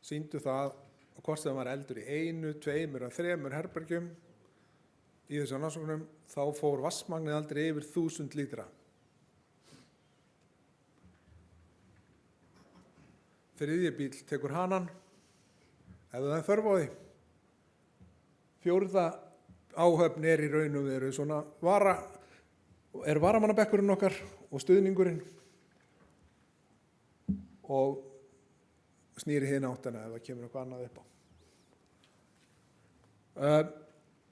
sýndu það hvort sem var eldur í 1, 2 eða 3 herbergjum. Í þessum rannsóknum þá fór vatnsmagnið aldrei yfir 1000 lítra. Þriðji bíll tekur hanan ef það er þörf á því. 4. áhöfn er í raun og veru svona varamannabekkurinn okkar og stuðningurinn og snýri hina áttina ef það kemur eitthvað annað upp á.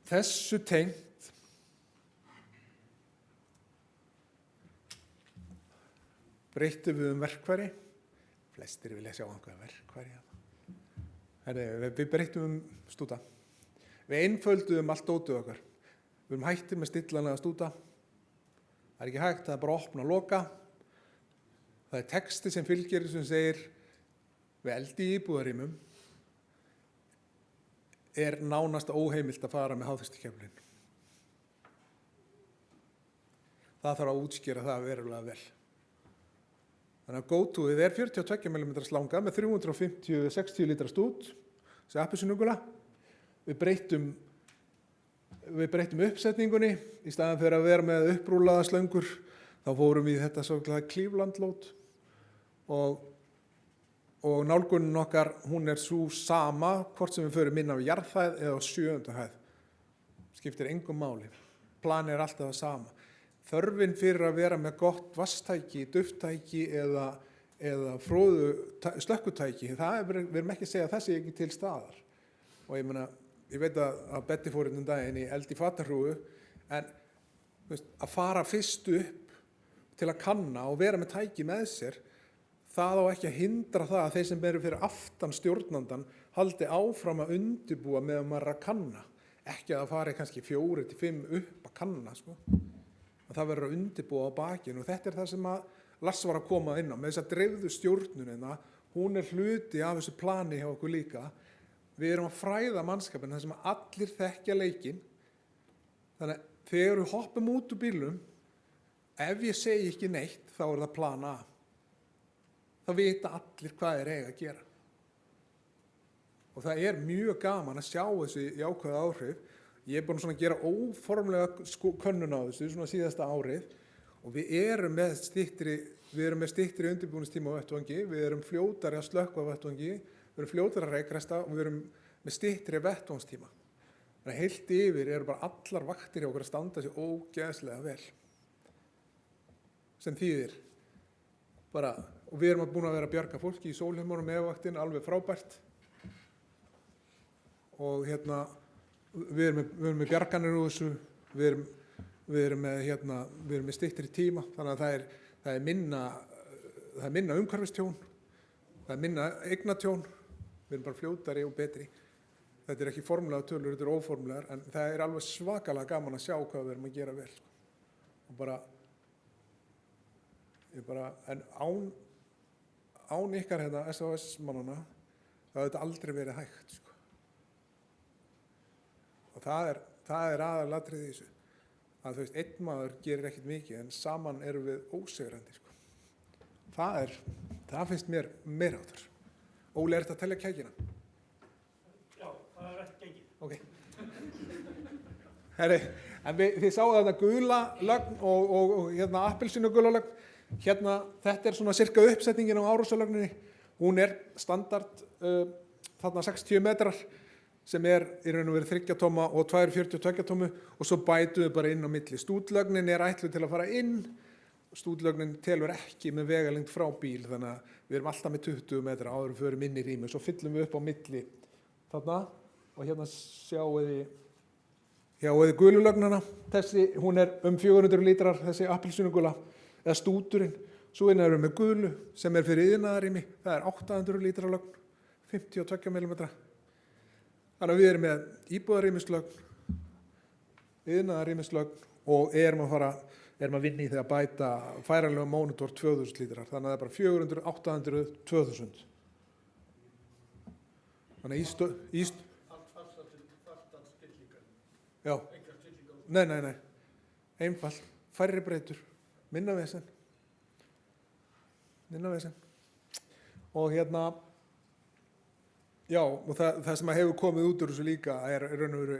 Þessu tengt breyttum við verkfæri. Flestir vilja sjá einhverja verkfæri. Við breyttum stúta. Við einfölduðum allt dótið okkar. Við erum hættir með stillanlega stúta. Það er ekki hægt, það er bara að opna og loka. Það er texti sem fylgir sem segir við eldi í íbúðarýmum er nánast óheimilt að fara með háþrýstikeflin. Það þarf að útskýra það verulega vel. Þannig að go-toið er 42 mm slanga með 350-60 lítra stút, þessi appelsínugula. Við breyttum uppsetningunni í staðan fyrir að vera með upprúllaða slöngur, þá fórum við í þetta svokallaða Cleveland-lót og nálgunin okkar, hún er svo sama hvort sem við förum inn á jarðhæð eða á 7. hæð. Skiptir engum máli. Planið er alltaf það sama. Þörfin fyrir að vera með gott vatnstæki, dufttæki eða slökkutæki, við erum ekki að segja að það sé ekki til staðar. Og ég veit að Betty fór einn daginn í eld í fatahrúgu, en að fara fyrst upp til að kanna og vera með tæki með sér, það á ekki að hindra það að þeir sem eru fyrir aftan stjórnandan haldi áfram að undirbúa með að maður er að kanna. Ekki að það fari kannski 4-5 upp að kanna, sko. Að það verður að undirbúa á bakinu og þetta er það sem að Lars var að koma inn á með þess að dreifðu stjórnunina, hún er hluti af þessu plani hjá okkur líka. Við erum að fræða mannskapin þar sem að allir þekkja leikinn. Þannig að þegar við hoppum út úr bílum, ef ég segi ekki neitt, þá er það plan A. Það vita allir hvað þeir eiga að gera. Og það er mjög gaman að sjá þessi jákvæðu áhrif. Ég er búin að gera óformlega könnun á þessu svona síðasta árið og við erum með styttri undirbúningstíma á vettvangi, við erum fljótari að slökkva á vettvangi, við erum fljótari að reikresta og við erum með styttri vettvangstíma. Þannig að heilt yfir eru bara allar vaktir hjá okkur að standa sig ógeðslega vel. Sem þýðir bara, og við erum búin að vera að bjarga fólki í Sólheimunum með vaktin, alveg frábært. Og við erum með bjarganir úr þessu, við erum með styttri tíma, þannig að það er minna umhverfistjón, það er minna eignatjón, við erum bara fljótari og betri. Þetta er ekki formulega tölur, þetta er óformulegar, en það er alveg svakalega gaman að sjá hvað við erum að gera vel. Og en án ykkar hérna, SOS-mannana, það hefði þetta aldrei verið hægt, sko. Og það er aðalatriðið í þessu. Að þú veist, einn maður gerir ekkert mikið, en saman erum við ósigrandi, sko. Það finnst mér meira áttar. Óli, er þetta að telja kækina? Já, það er ekki gengið. Ok. Herri, en þið sáðu þetta gula lögn og hérna appelsínu gula lögn. Hérna, þetta er svona cirka uppsetningin á Árósalögninni. Hún er standard þarna 60 metrar sem er í raun og veru 3 tóma og 2,42 tómu og svo bætum við bara inn á milli. Stútlögnin er ætluð til að fara inn. Stútlögnin telur ekki með vegalengd frá bíl, þannig að við erum alltaf með 20 metra áður en förum inn í rými. Svo fyllum við upp á milli þarna og hérna sjáum við gululögnana. Þessi, hún er 400 lítrar, þessi appelsínugula, eða stúturinn. Svo erum við með gulu sem er fyrir iðnaðarrými. Það er 800 lítra lögn, 52 mm. Þannig að við erum með íbúðarrýmislögn, iðnaðarrýmislögn og erum að vinna í því að bæta færanlega mónitor 2000 lítrar. Þannig að það er bara 400, 800, 2000. Þannig að já. Nei. Einfalt. Færri breytur. Minna vesen. Og hérna, já, og það sem að hefur komið út úr þessu líka er raun og veru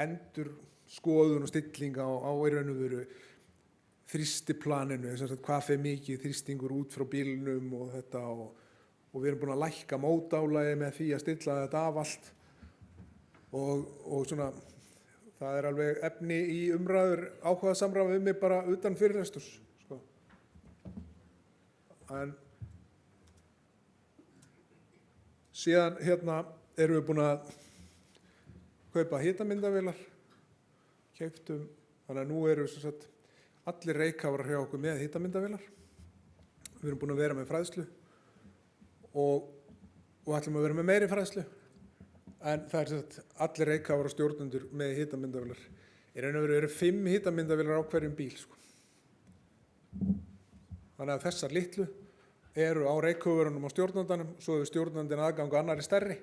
endurskoðun og stilling á raun og veru þrýstiplaninu, hvað fer mikið þrýstingur út frá bílnum og þetta og við erum búin að lækka mótálagi með því að stilla þetta af allt og svona það er alveg efni í umræður áhugasamræður við mig bara utan fyrirlesturs, sko. En síðan hérna erum við búin að kaupa hitamyndavélar, keyptum, þannig að nú eru allir reykháfar hjá okkur með hitamyndavélar. Við erum búin að vera með fræðslu og ætlum að vera með meiri fræðslu. En það er allir reykháfar og stjórnendur með hitamyndavélar. Í raun og veru eru 5 hitamyndavélar á hverjum bíl, sko. Þannig að þessar litlu eru á reykháfurunum á stjórnandanum, svo hefur stjórnandinn aðgang og annari stærri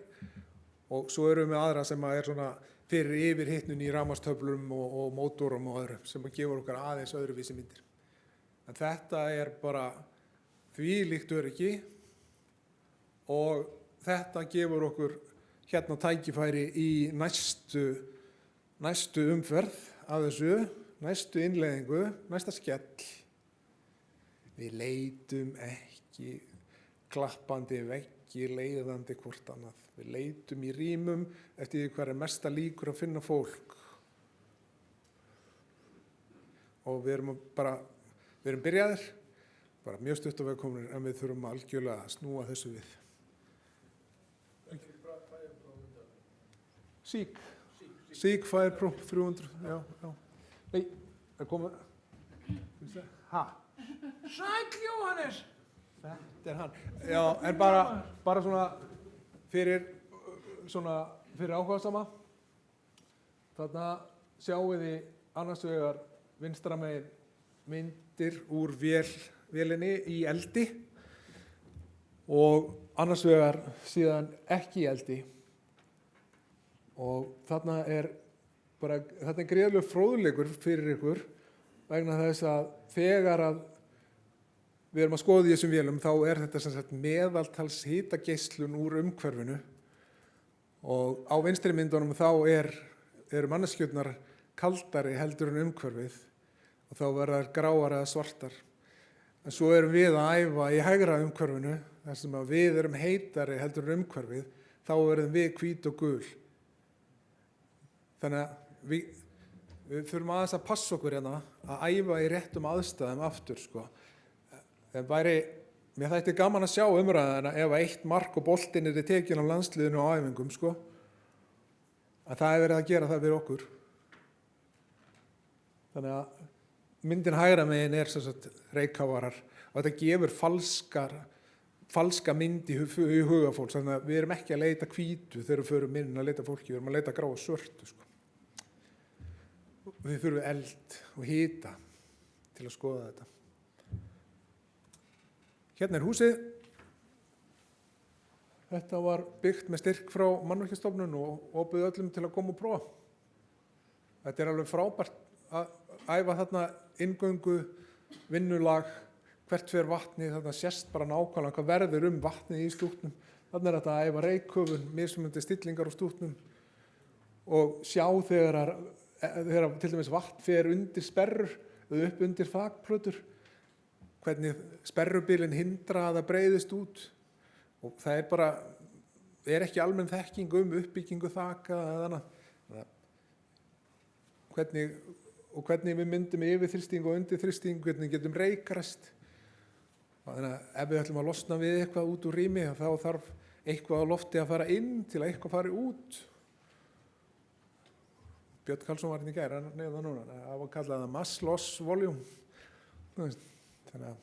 og svo erum við með aðra sem er svona fyrir yfirhitnun í rafmagnstöflum og mótorum og öðru sem gefur okkar aðeins öðruvísi myndir. En þetta er bara þvílíkt öryggi og þetta gefur okkur hérna tækifæri í næstu umferð af þessu, næstu innleiðingu, næsta skell. Við leitum ekki klappandi veggi leiðandi hvort annað. Við leitum í rýmum eftir því hvað er mesta líkur að finna fólk. Og við erum byrjaðir, bara mjög stutt á vegkomnir, en við þurfum algjörlega að snúa þessu við. Sík Fire Pro 300, já. Nei, er komið. Sæll Jóhannes! Þetta er hann. Já, en bara svona fyrir áhugasama. Þarna sjáum við annars vegar vinstra megin myndir úr vélinni í eldi og annars vegar síðan ekki í eldi. Og þarna er gríðarlegur fróðleikur fyrir ykkur vegna þess að þegar að við erum að skoða í þessum vélum þá er þetta sem sagt meðaltals hitageislun úr umhverfinu og á vinstri myndunum þá eru manneskjurnar kaldari heldur en umhverfið og þá verða þær gráar eða svartar. En svo erum við að æfa í hægra umhverfinu þar sem að við erum heitari heldur en umhverfið, þá verðum við hvít og gul. Þannig að við þurfum aðeins að passa okkur hérna að æfa í réttum aðstæðum aftur, sko. Mér þætti gaman að sjá umræðina ef eitt mark og boltinn er tekin af landsliðinu á æfingum, sko. Að það er verið að gera það fyrir okkur. Þannig að myndin hægra megin er sem sagt reykháfarar og þetta gefur falska mynd í huga fólks. Þannig að við erum ekki að leita hvítu þegar við förum inn að leita fólki, við erum að leita grá og svörtu, sko. Við þurfum eld og hita til að skoða þetta. Hérna er húsið Þetta var byggt með styrk frá Mannvirkjastofnun og opið öllum til að koma og prófa. Þetta er alveg frábært að æfa þarna inngöngu, vinnulag, hvert fer vatnið, þarna sést bara nákvæmlega hvað verður vatnið í stútnum. Þarna er þetta að æfa reykköfun, mismunandi stillingar á stútnum og sjá þegar til dæmis vatn fer undir sperrur eða upp undir þakplötur, hvernig sperrubilin hindra að það breiðist út. Og það er ekki almenn þekking uppbyggingu þaka eða annað. Hvernig við myndum yfirþrýsting og undirþrýsting, hvernig getum reykræst. Þannig að ef við ætlum að losna við eitthvað út úr rými, þá þarf eitthvað á lofti að fara inn til að eitthvað fari út. Björn Karlsson var hérna í gær, hann nefndi það núna. Það var kallað mass loss volume. Þannig að,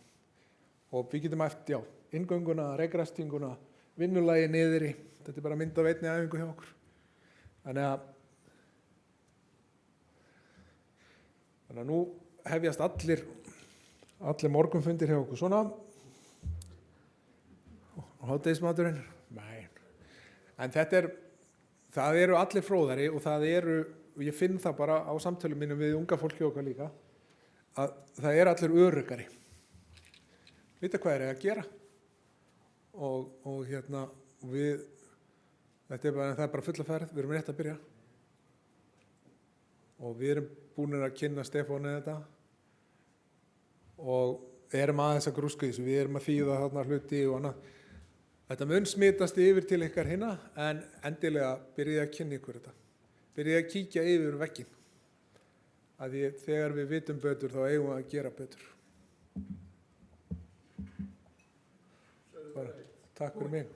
og við getum eftir, inngönguna, reykræstinguna, vinnulagi niðri. Þetta er bara mynd af einni æfingu hjá okkur. Þannig að nú hefjast allir morgunfundir hjá okkur svona. Og hádegismaturinn? Nei. En það eru allir fróðari og og ég finn það bara á samtölum mínum við unga fólki okkar líka, að það eru allir öruggari. Vita hvað er að gera? Og það er bara fulla ferð, við erum rétt að byrja. Og við erum búin að kynna Stefáni þetta og erum aðeins að grúska þessu, við erum að þýða þarna hluti og annað. Þetta mun smitast yfir til ykkar hinna, en endilega byrjið að kynna ykkur þetta. Byrjið að kíkja yfir vegginn. Þegar við vitum betur, þá eigum við að gera betur. Takk fyrir mig.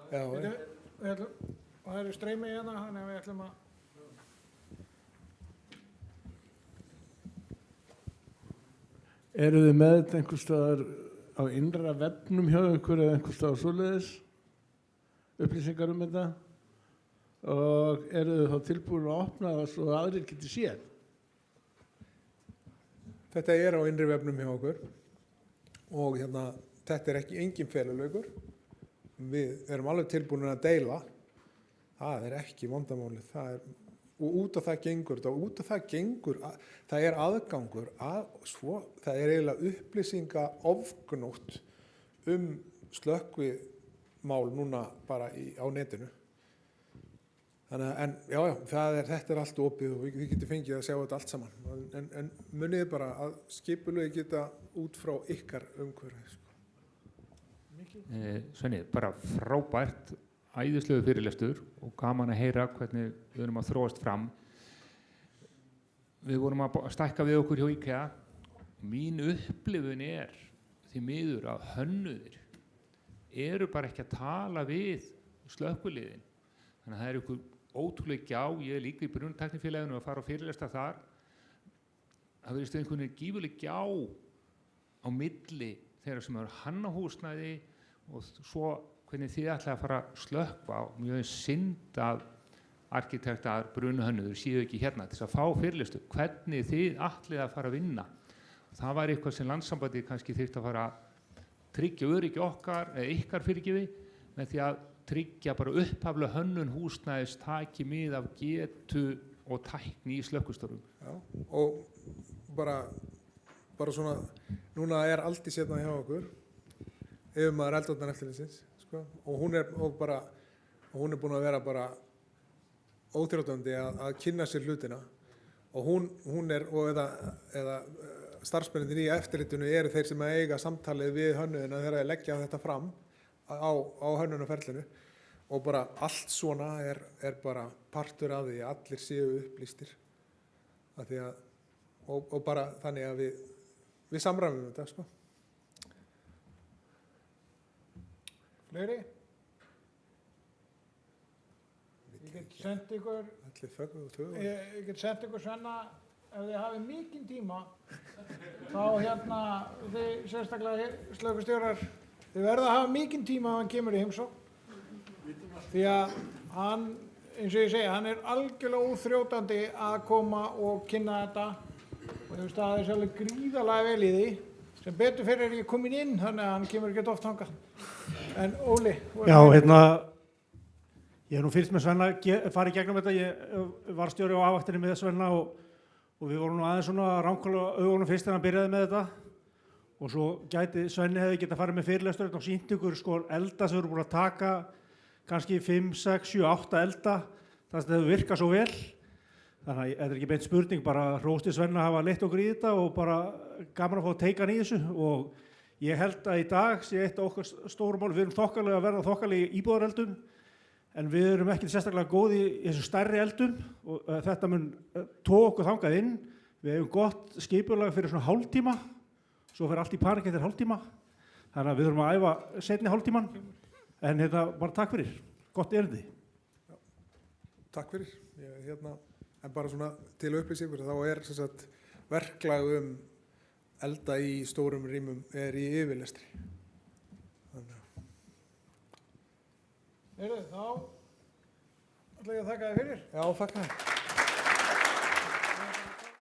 Já, og það eru streymi hérna, þannig að við ætlum að... Eru þið með þetta einhvers staðar á innra vefnum hjá ykkur eða einhvers staðar svoleiðis? Upplýsingar þetta? Og eru þið þá tilbúin að opna það svo að aðrir geti séð? Þetta er á innri vefnum hjá okkur og þetta er engin feluleikur. Við erum alveg tilbúin að deila. Það er ekki vandamálið. Og út af það gengur, það er aðgangur það er eiginlega upplýsingaofgnótt slökkvimál núna bara á netinu. Þannig að þetta er allt opið og við getum fengið að sjá þetta allt saman. En munið bara að skipulögi geta út frá ykkar umhverfi. Svenni, bara frábært, æðislegu fyrirlestur og gaman að heyra hvernig við erum að þróast fram. Við vorum að stækka við okkur hjá IKEA. Mín upplifun er því miður að hönnuðir eru bara ekki að tala við slökkviliðin. Þannig að það er ykkur ótrúlega gjá, ég er líka í Brunatæknifélaginu að fara á fyrirlestra þar. Það verðist einhvern veginn gífurleg gjá á milli þeirra sem eru hannahúsnæði og svo hvernig þið ætlaði að fara að slökkva á mjög synd að arkitektar, brunuhönnuður séu ekki hérna til að fá fyrirlestu, hvernig þið ætlaði að fara að vinna. Það var eitthvað sem landssambandið kannski þyrfti að fara að tryggja öryggi okkar, eða ykkar fyrirgefi, með því að tryggja bara upphaflega hönnun húsnæðis taki mið af getu og tækni í slökkvistörfum. Já, og bara svona, núna er Aldís hérna hjá okkur, yfirmaður eldvarnaeftirlitsins, og hún er búin að vera bara óþrjótandi að kynna sér hlutina og eða starfsmennirnir í eftirlitinu eru þeir sem eiga samtalið við hönnuðina þegar þeir leggja þetta fram á hönnunarferlinu og bara allt svona er bara partur af því að allir séu upplýstir og bara þannig að við samræmum þetta Fleiri? Ég get sendt ykkur Svenna ef þið hafið mikinn tíma þá þið sérstaklega slökkvistjórar þið verða að hafa mikinn tíma ef hann kemur í heimsókn því að hann, eins og ég segi, hann er algjörlega óþrjótandi að koma og kynna þetta og hefur staðið sér alveg gríðarlega vel í því sem betur fyrir er ég komin inn þannig að hann kemur ekki oft þangað En Óli, þú ert Já, með- ég hef nú fylgst með Svenna farið gegnum þetta, ég var stjóri á afvaktinni með Svenna og við vorum nú aðeins svona að ránkóla augunum fyrst þegar hann byrjaði með þetta og svo Svenni hefði getað farið með fyrirlestur og sýnt ykkur sko elda sem við erum búin að taka kannski 5, 6, 7, 8 elda þar sem þau virka svo vel. Þannig að þetta er ekki beint spurning, bara hrósti Svenna að hafa leitt okkur í þetta og bara gaman að fá að teika hann í þessu og ég held að í dag sé eitt af okkar stóru mál, við erum þokkalega að verða þokkalega í íbúðareldum en við erum ekki sérstaklega góð í þessu stærri eldum og þetta mun toga okkur þangað inn. Við hefum gott skipulag fyrir svona hálftíma, svo fyrir allt í panik eftir hálftíma, þannig að við þurfum að æfa seinni hálftíman en bara takk fyrir, gott erindi. Takk fyrir. En bara svona til upplýsingur, þá er sem sagt verklag elda í stórum rýmum er í yfirlestri. Heyrðu, þá ætla ég að þakka þér fyrir. Já, þakka þér.